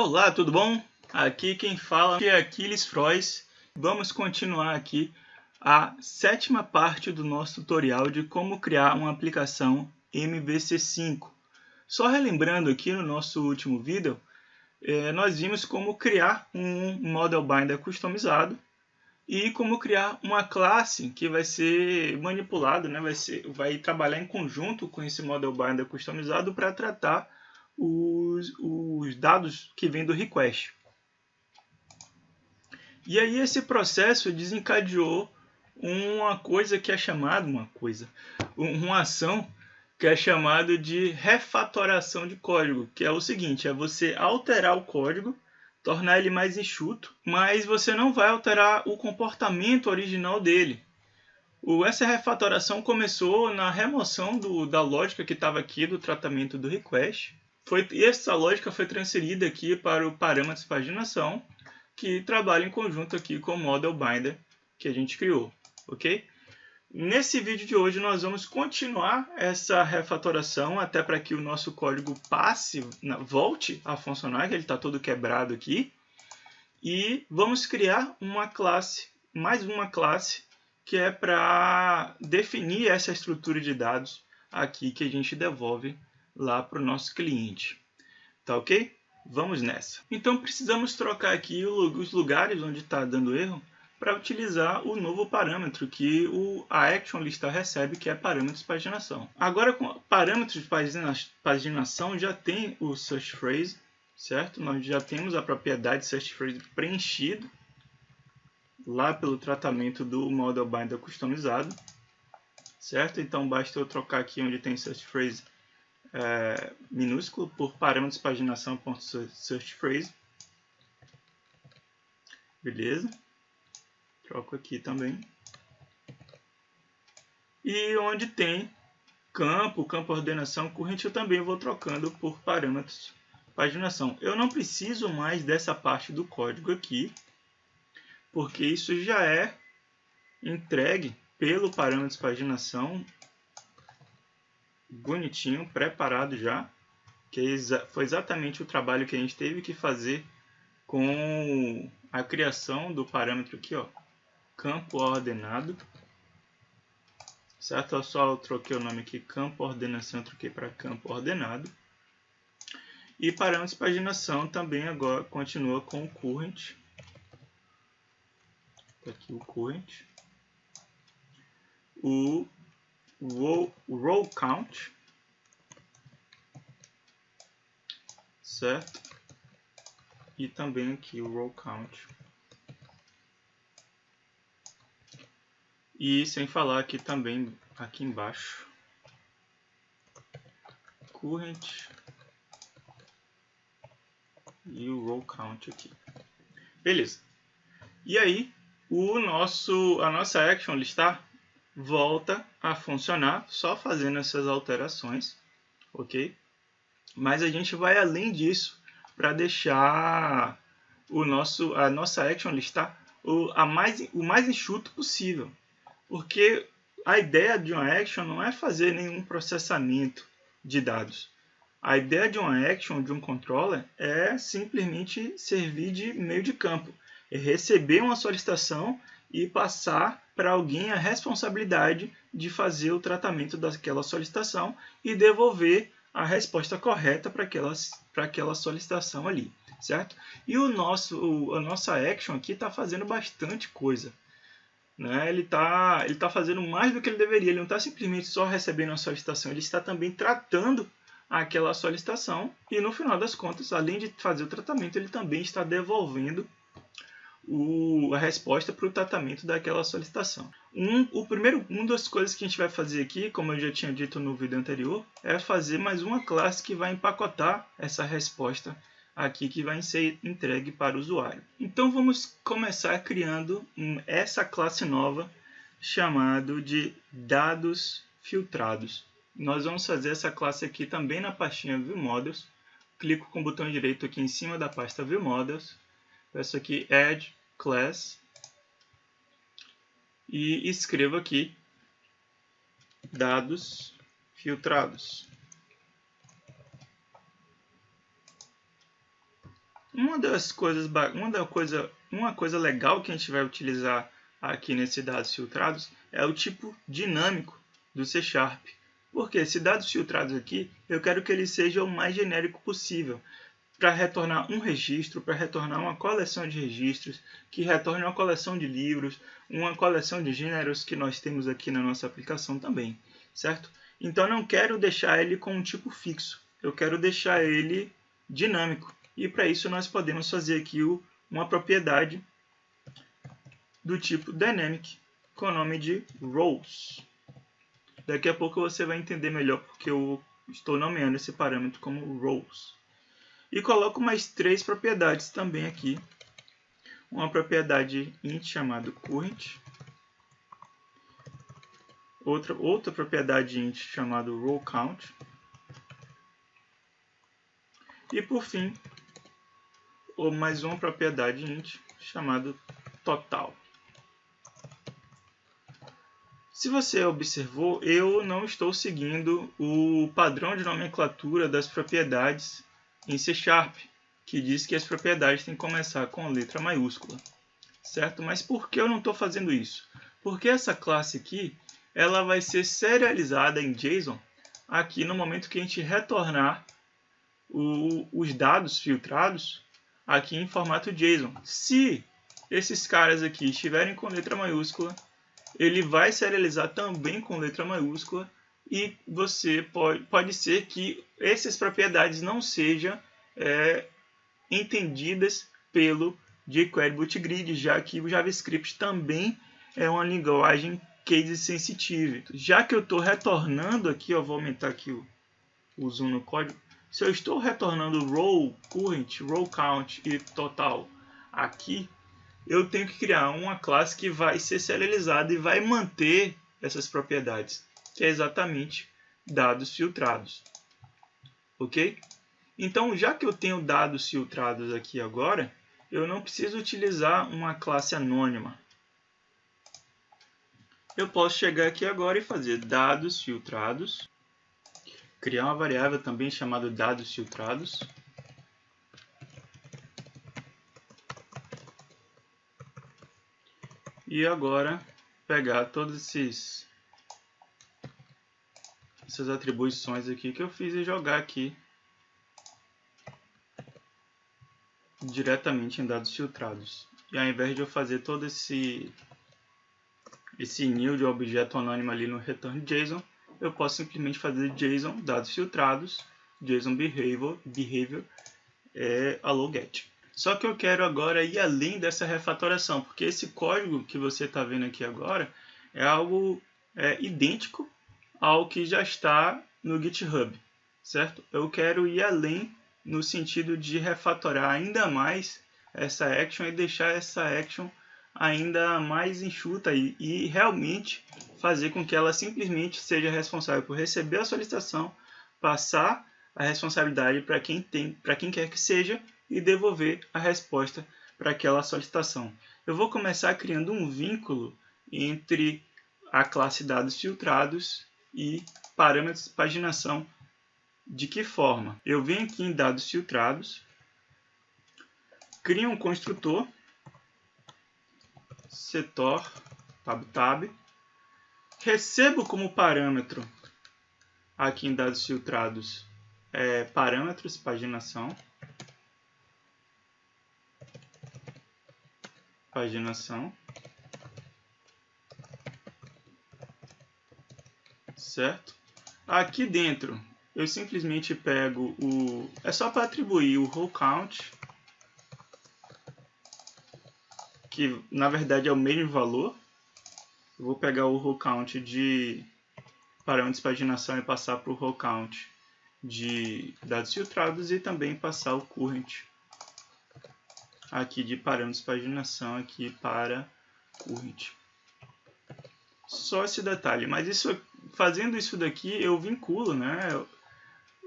Olá, tudo bom? Aqui quem fala é Aquiles Frois. Vamos continuar aqui a sétima parte do nosso tutorial de como criar uma aplicação MVC5. Só relembrando aqui no nosso último vídeo, nós vimos como criar um Model Binder customizado e como criar uma classe que vai ser manipulado, né? vai trabalhar em conjunto com esse Model Binder customizado para tratar os dados que vêm do request. E aí esse processo desencadeou uma ação que é chamada de refatoração de código, que é o seguinte: é você alterar o código, tornar ele mais enxuto, mas você não vai alterar o comportamento original dele. Essa refatoração começou na remoção da lógica que estava aqui do tratamento do request. Essa lógica foi transferida aqui para o parâmetro de paginação, que trabalha em conjunto aqui com o Model Binder que a gente criou, ok? Nesse vídeo de hoje nós vamos continuar essa refatoração até para que o nosso código volte a funcionar, que ele está todo quebrado aqui. E vamos criar uma classe, mais uma classe, que é para definir essa estrutura de dados aqui que a gente devolve lá para o nosso cliente. Tá ok? Vamos nessa. Então precisamos trocar aqui os lugares onde está dando erro para utilizar o novo parâmetro que a Action Lista recebe, que é parâmetros de paginação. Agora, com parâmetros de paginação, já tem o search phrase, certo? Nós já temos a propriedade search phrase preenchido lá pelo tratamento do Model Binder customizado, certo? Então basta eu trocar aqui onde tem search phrase minúsculo por parâmetros de paginação.search phrase. Beleza? Troco aqui também. E onde tem campo ordenação current, eu também vou trocando por parâmetros de paginação. Eu não preciso mais dessa parte do código aqui, porque isso já é entregue pelo parâmetro de paginação bonitinho, preparado já, que foi exatamente o trabalho que a gente teve que fazer com a criação do parâmetro aqui, ó, campo ordenado, certo? Eu só troquei o nome aqui, campo ordenação, troquei para campo ordenado. E parâmetros de paginação também agora continua com o current. Aqui o current. O row count, certo? E também aqui o row count. E sem falar aqui também, aqui embaixo, current e o row count aqui. Beleza. E aí, a nossa action listar volta a funcionar só fazendo essas alterações, ok? Mas a gente vai além disso para deixar a nossa action listar o mais enxuto possível. Porque a ideia de uma action não é fazer nenhum processamento de dados. A ideia de uma action, de um controller, é simplesmente servir de meio de campo. É receber uma solicitação e passar para alguém a responsabilidade de fazer o tratamento daquela solicitação e devolver a resposta correta para aquela solicitação ali, certo? E a nossa action aqui está fazendo bastante coisa. Né? Ele tá fazendo mais do que ele deveria. Ele não está simplesmente só recebendo a solicitação, ele está também tratando aquela solicitação e no final das contas, além de fazer o tratamento, ele também está devolvendo a resposta para o tratamento daquela solicitação. Uma das coisas que a gente vai fazer aqui, como eu já tinha dito no vídeo anterior, é fazer mais uma classe que vai empacotar essa resposta aqui que vai ser entregue para o usuário. Então vamos começar criando essa classe nova chamada de dados filtrados. Nós vamos fazer essa classe aqui também na pastinha ViewModels. Clico com o botão direito aqui em cima da pasta ViewModels. Peço aqui Add Class e escrevo aqui dados filtrados. uma coisa legal que a gente vai utilizar aqui nesses dados filtrados é o tipo dinâmico do C#. Porque esses dados filtrados aqui, eu quero que eles sejam o mais genérico possível, para retornar um registro, para retornar uma coleção de registros, que retorne uma coleção de livros, uma coleção de gêneros que nós temos aqui na nossa aplicação também, certo? Então, eu não quero deixar ele com um tipo fixo, eu quero deixar ele dinâmico. E para isso, nós podemos fazer aqui uma propriedade do tipo Dynamic, com o nome de Rows. Daqui a pouco você vai entender melhor porque eu estou nomeando esse parâmetro como Rows. E coloco mais 3 propriedades também aqui. Uma propriedade int chamada current. Outra propriedade int chamada row count. E por fim, mais uma propriedade int chamada total. Se você observou, eu não estou seguindo o padrão de nomenclatura das propriedades em C#, que diz que as propriedades têm que começar com letra maiúscula, certo? Mas por que eu não estou fazendo isso? Porque essa classe aqui, ela vai ser serializada em JSON aqui no momento que a gente retornar os dados filtrados aqui em formato JSON. Se esses caras aqui estiverem com letra maiúscula, ele vai serializar também com letra maiúscula e você pode ser que essas propriedades não sejam entendidas pelo jQuery Boot Grid, já que o JavaScript também é uma linguagem case sensitive. Já que eu estou retornando aqui, eu vou aumentar aqui o zoom no código. Se eu estou retornando row, current, row count e total aqui, eu tenho que criar uma classe que vai ser serializada e vai manter essas propriedades, que é exatamente dados filtrados. Ok? Então, já que eu tenho dados filtrados aqui agora, eu não preciso utilizar uma classe anônima. Eu posso chegar aqui agora e fazer dados filtrados, criar uma variável também chamada dados filtrados. E agora pegar todas essas atribuições aqui que eu fiz e jogar aqui diretamente em dados filtrados. E ao invés de eu fazer todo esse new de objeto anônimo ali no return JSON, eu posso simplesmente fazer JSON dados filtrados, JSON behavior allow get. Só que eu quero agora ir além dessa refatoração, porque esse código que você está vendo aqui agora é algo idêntico ao que já está no GitHub, certo? Eu quero ir além no sentido de refatorar ainda mais essa action e deixar essa action ainda mais enxuta e realmente fazer com que ela simplesmente seja responsável por receber a solicitação, passar a responsabilidade para quem quer que seja e devolver a resposta para aquela solicitação. Eu vou começar criando um vínculo entre a classe dados filtrados e parâmetros de paginação. De que forma? Eu venho aqui em dados filtrados, crio um construtor, setor tab, recebo como parâmetro aqui em dados filtrados parâmetros paginação, certo? Aqui dentro eu simplesmente pego é só para atribuir o row count, que na verdade é o mesmo valor. Eu vou pegar o row count de parâmetros de paginação e passar para o row count de dados filtrados e também passar o current aqui de parâmetros de paginação aqui para current. Só esse detalhe, mas fazendo isso daqui eu vinculo, né,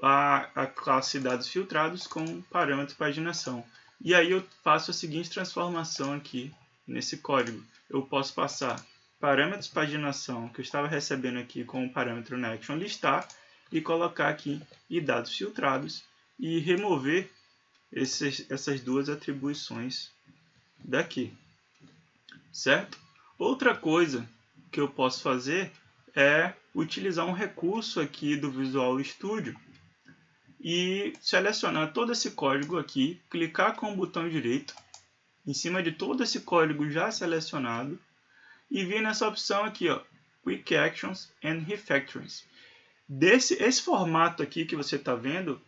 a classe dados filtrados com parâmetro de paginação. E aí eu faço a seguinte transformação aqui nesse código. Eu posso passar parâmetros de paginação que eu estava recebendo aqui com o parâmetro na action listar e colocar aqui e dados filtrados e remover essas duas atribuições daqui, certo? Outra coisa que eu posso fazer é utilizar um recurso aqui do Visual Studio e selecionar todo esse código aqui, clicar com o botão direito em cima de todo esse código já selecionado e vir nessa opção aqui, ó, Quick Actions and Refactorings. Esse formato aqui que você está vendo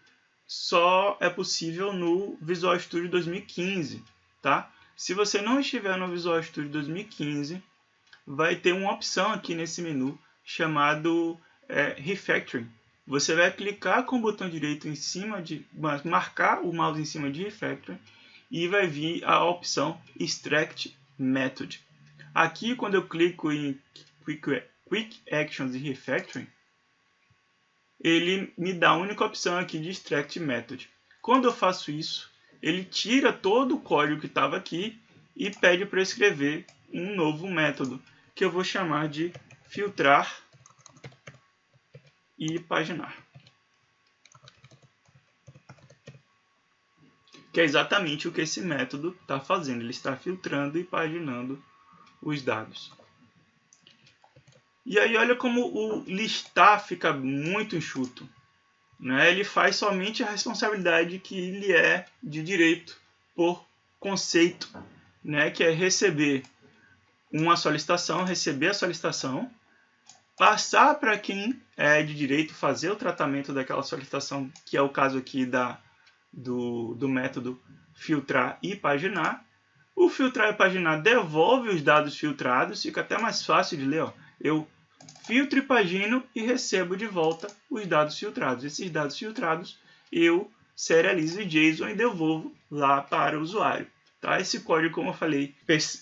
só é possível no Visual Studio 2015, tá? Se você não estiver no Visual Studio 2015, vai ter uma opção aqui nesse menu chamado Refactoring. Você vai clicar com o botão direito em cima marcar o mouse em cima de Refactoring e vai vir a opção Extract Method. Aqui, quando eu clico em Quick Actions e Refactoring, ele me dá a única opção aqui de Extract Method. Quando eu faço isso, ele tira todo o código que estava aqui e pede para eu escrever um novo método, que eu vou chamar de filtrar e paginar. Que é exatamente o que esse método está fazendo. Ele está filtrando e paginando os dados. E aí olha como o listar fica muito enxuto, né? Ele faz somente a responsabilidade que lhe é de direito por conceito, né? Que é receber uma solicitação, receber a solicitação, passar para quem é de direito fazer o tratamento daquela solicitação, que é o caso aqui do método filtrar e paginar. O filtrar e paginar devolve os dados filtrados, fica até mais fácil de ler, ó. Eu filtro e pagino e recebo de volta os dados filtrados. Esses dados filtrados eu serializo em JSON e devolvo lá para o usuário. Tá? Esse código, como eu falei,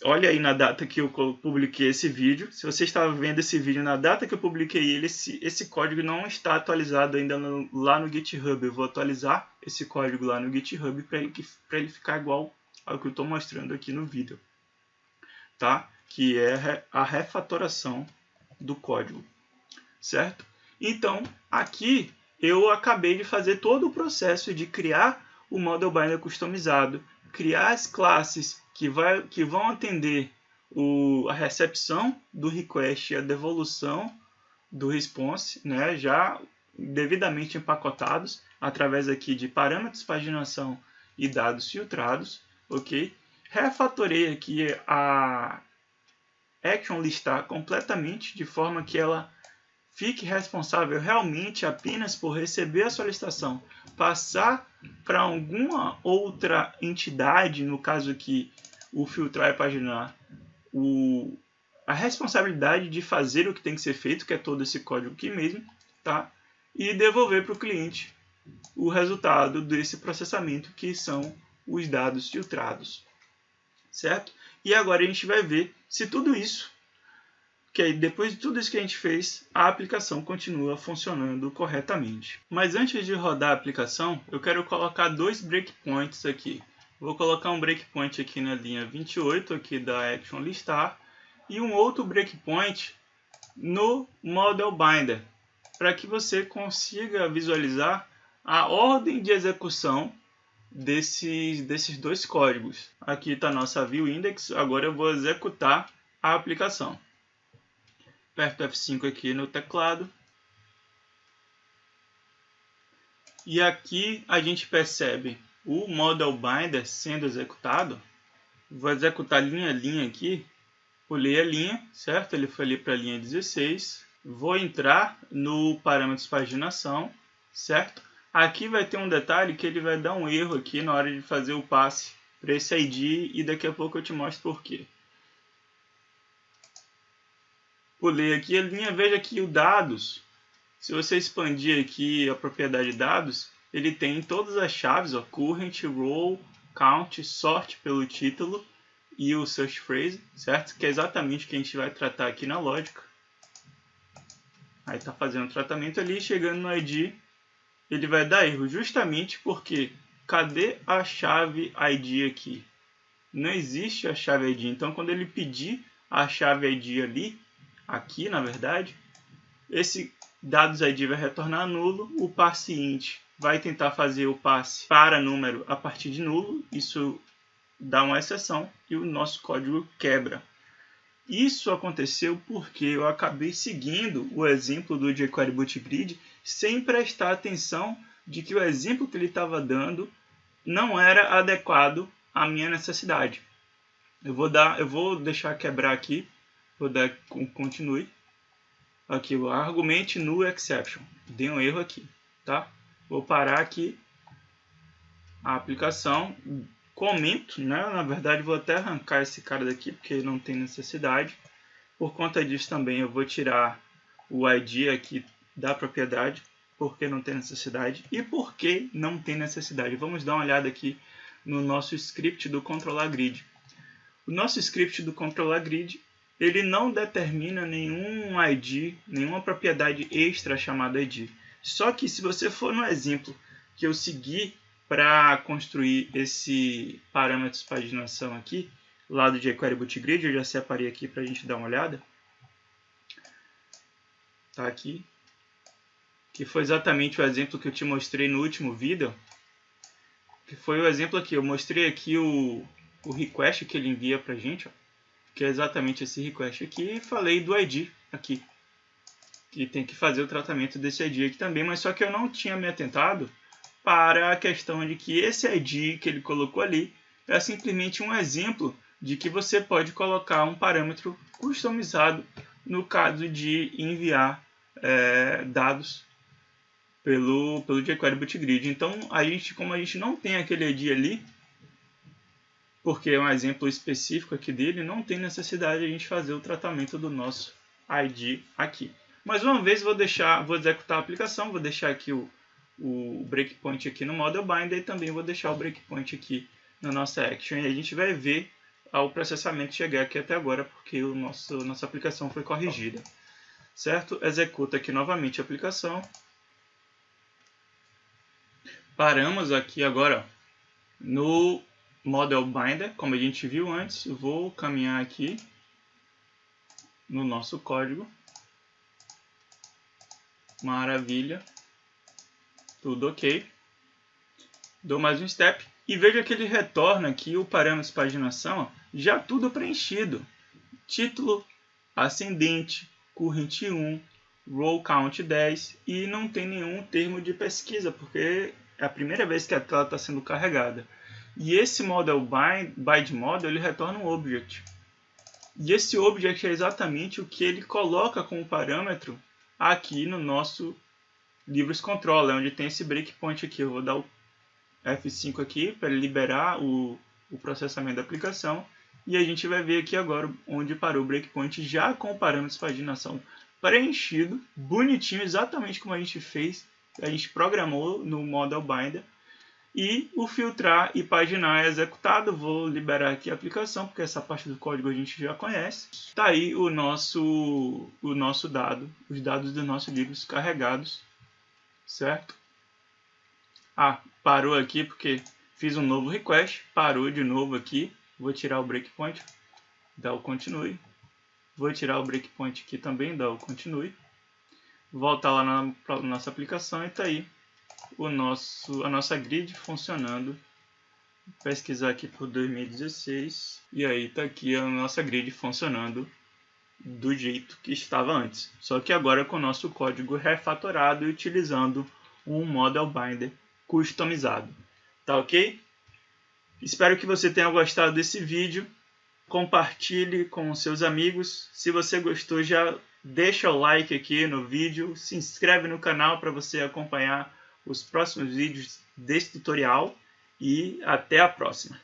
olha aí na data que eu publiquei esse vídeo. Se você estava vendo esse vídeo na data que eu publiquei ele, esse código não está atualizado ainda lá no GitHub. Eu vou atualizar esse código lá no GitHub para ele ficar igual ao que eu estou mostrando aqui no vídeo. Tá? Que é a refatoração do código, certo? Então, aqui eu acabei de fazer todo o processo de criar o Model Binder customizado, criar as classes que vão atender a recepção do request e a devolução do response, né, já devidamente empacotados através aqui de parâmetros, paginação e dados filtrados, ok? Refatorei aqui a action listar completamente de forma que ela fique responsável realmente apenas por receber a solicitação, passar para alguma outra entidade, no caso aqui o filtrar e paginar, a responsabilidade de fazer o que tem que ser feito, que é todo esse código aqui mesmo, tá? E devolver para o cliente o resultado desse processamento, que são os dados filtrados, certo? E agora a gente vai ver se tudo isso, que aí depois de tudo isso que a gente fez, a aplicação continua funcionando corretamente. Mas antes de rodar a aplicação, eu quero colocar dois breakpoints aqui. Vou colocar um breakpoint aqui na linha 28 aqui da Action Listar e um outro breakpoint no Model Binder, para que você consiga visualizar a ordem de execução desses dois códigos. Aqui está a nossa view index, agora eu vou executar a aplicação. Aperto F5 aqui no teclado. E aqui a gente percebe o Model Binder sendo executado. Vou executar linha a linha aqui. Pulei a linha, certo? Ele foi ali para a linha 16. Vou entrar no parâmetros paginação, certo? Aqui vai ter um detalhe que ele vai dar um erro aqui na hora de fazer o passe para esse ID e daqui a pouco eu te mostro por quê. Pulei aqui a linha, veja que o dados, se você expandir aqui a propriedade dados, ele tem todas as chaves, ó, current, row, count, sort pelo título e o search phrase, certo? Que é exatamente o que a gente vai tratar aqui na lógica. Aí está fazendo o tratamento ali, chegando no ID, ele vai dar erro justamente porque cadê a chave ID aqui? Não existe a chave ID, então quando ele pedir a chave ID ali, aqui na verdade, esse dados ID vai retornar nulo, o parseInt vai tentar fazer o passe para número a partir de nulo, isso dá uma exceção e o nosso código quebra. Isso aconteceu porque eu acabei seguindo o exemplo do jQuery Boot Grid sem prestar atenção de que o exemplo que ele estava dando não era adequado à minha necessidade. Eu vou deixar quebrar aqui, vou dar continue. Aqui, o argumente no exception. Dei um erro aqui, tá? Vou parar aqui a aplicação, comento, né? Na verdade, vou até arrancar esse cara daqui, porque não tem necessidade. Por conta disso também, eu vou tirar o ID aqui da propriedade, porque não tem necessidade. E por que não tem necessidade? Vamos dar uma olhada aqui no nosso script do controlar grid. O nosso script do controlar grid, ele não determina nenhum ID, nenhuma propriedade extra chamada ID. Só que se você for no exemplo que eu segui para construir esse parâmetro de paginação aqui, lá do jQuery Boot Grid, eu já separei aqui para a gente dar uma olhada. Tá aqui. Que foi exatamente o exemplo que eu te mostrei no último vídeo. Que foi o exemplo aqui, eu mostrei aqui o request que ele envia para a gente, ó, que é exatamente esse request aqui, e falei do ID aqui, que tem que fazer o tratamento desse ID aqui também, mas só que eu não tinha me atentado para a questão de que esse ID que ele colocou ali é simplesmente um exemplo de que você pode colocar um parâmetro customizado no caso de enviar dados pelo jQuery Boot Grid. Então, como a gente não tem aquele ID ali, porque é um exemplo específico aqui dele, não tem necessidade de a gente fazer o tratamento do nosso ID aqui. Mais uma vez, vou executar a aplicação, vou deixar aqui o breakpoint aqui no Model Binder e também vou deixar o breakpoint aqui na nossa action. E a gente vai ver o processamento chegar aqui até agora, porque nossa aplicação foi corrigida. Certo? Executa aqui novamente a aplicação. Paramos aqui agora no Model Binder, como a gente viu antes. Eu vou caminhar aqui no nosso código. Maravilha. Tudo ok. Dou mais um step e veja que ele retorna aqui o parâmetro de paginação, ó, já tudo preenchido. Título ascendente, current 1, row count 10 e não tem nenhum termo de pesquisa, porque é a primeira vez que a tela está sendo carregada. E esse model bind model ele retorna um object. E esse object é exatamente o que ele coloca como parâmetro aqui no nosso livros controller, onde tem esse breakpoint aqui. Eu vou dar o F5 aqui para liberar o processamento da aplicação. E a gente vai ver aqui agora onde parou o breakpoint, já com o parâmetro de paginação preenchido, bonitinho, exatamente como a gente fez, a gente programou no Model Binder. E o filtrar e paginar é executado. Vou liberar aqui a aplicação, porque essa parte do código a gente já conhece. Está aí o nosso dado, os dados dos nossos livros carregados, certo? Parou aqui porque fiz um novo request, parou de novo aqui. Vou tirar o breakpoint, dar o continue. Vou tirar o breakpoint aqui também, dar o continue. Voltar lá na nossa aplicação e está aí a nossa grid funcionando. Vou pesquisar aqui por 2016 e aí está aqui a nossa grid funcionando do jeito que estava antes. Só que agora com o nosso código refatorado e utilizando um Model Binder customizado. Tá ok? Espero que você tenha gostado desse vídeo. Compartilhe com seus amigos. Se você gostou, já deixa o like aqui no vídeo. Se inscreve no canal para você acompanhar os próximos vídeos desse tutorial. E até a próxima.